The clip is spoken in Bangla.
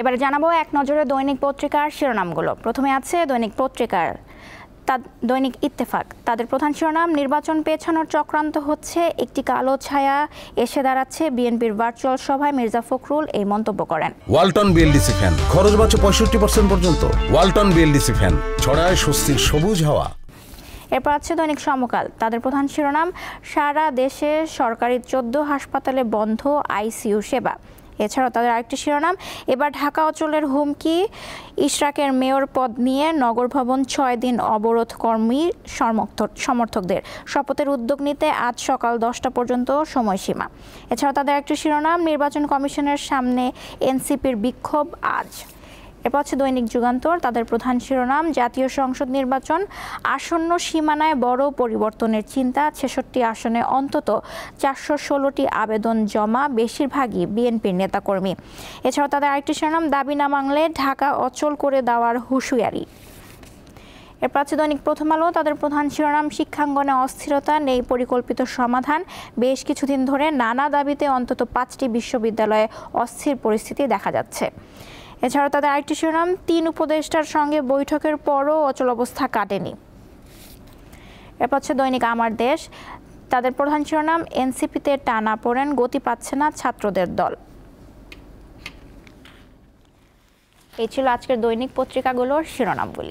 এবারে জানাবো এক নজরে দৈনিক পত্রিকার শিরোনামগুলো। প্রথমে আছে দৈনিক পত্রিকার দৈনিক ইত্তেফাক। তাদের প্রধান শিরোনাম, নির্বাচন পেছানোর চক্রান্ত হচ্ছে, একটি কালো ছায়া এসে দাঁড়াচ্ছে। বিএনপির ভার্চুয়াল সভায় মির্জা ফখরুল এই মন্তব্য করেন। ওয়ালটন বিএলডিসি ফ্যান, খরচ বাঁচে 65% পর্যন্ত। ওয়ালটন বিএলডিসি ফ্যান ছড়ায় স্বস্তির সবুজ হাওয়া। এরপর আছে দৈনিক সমকাল। তাদের প্রধান শিরোনাম, সারা দেশে সরকারি 14 হাসপাতালে বন্ধ আইসিইউ সেবা। এছাড়াও তাদের আরেকটি শিরোনাম, এবার ঢাকা অচলের হুমকি, ইশরাকের মেয়র পদ নিয়ে নগর ভবন 6 দিন অবরোধ কর্মী সমর্থকদের। শপথের উদ্যোগ নিতে আজ সকাল 10টা পর্যন্ত সময়সীমা। এছাড়াও তাদের একটি শিরোনাম, নির্বাচন কমিশনের সামনে এনসিপির বিক্ষোভ আজ। এরপর আছে দৈনিক যুগান্তর। তাদের প্রধান শিরোনাম, জাতীয় সংসদ নির্বাচন, আসন্ন সীমানায় বড় পরিবর্তনের চিন্তা। 66 আসনে অন্তত 416টি আবেদন জমা, বেশিরভাগই বিএনপির নেতাকর্মী। এছাড়াও তাদের আরেকটি শিরোনাম, দাবি না মানলে ঢাকা অচল করে দেওয়ার হুঁশিয়ারি। এরপর আছে দৈনিক প্রথম আলো। তাদের প্রধান শিরোনাম, শিক্ষাঙ্গনে অস্থিরতা, নেই পরিকল্পিত সমাধান। বেশ কিছুদিন ধরে নানা দাবিতে অন্তত 5টি বিশ্ববিদ্যালয়ে অস্থির পরিস্থিতি দেখা যাচ্ছে। এছাড়াও তাদের আরেকটি শিরোনাম, 3 উপদেষ্টার সঙ্গে বৈঠকের পরও অচল অবস্থা কাটেনি। এরপর হচ্ছে দৈনিক আমার দেশ। তাদের প্রধান শিরোনাম, এনসিপিতে টানাপোড়েন, গতি পাচ্ছে না ছাত্রদের দল। এই ছিল আজকের দৈনিক পত্রিকাগুলোর শিরোনামগুলি।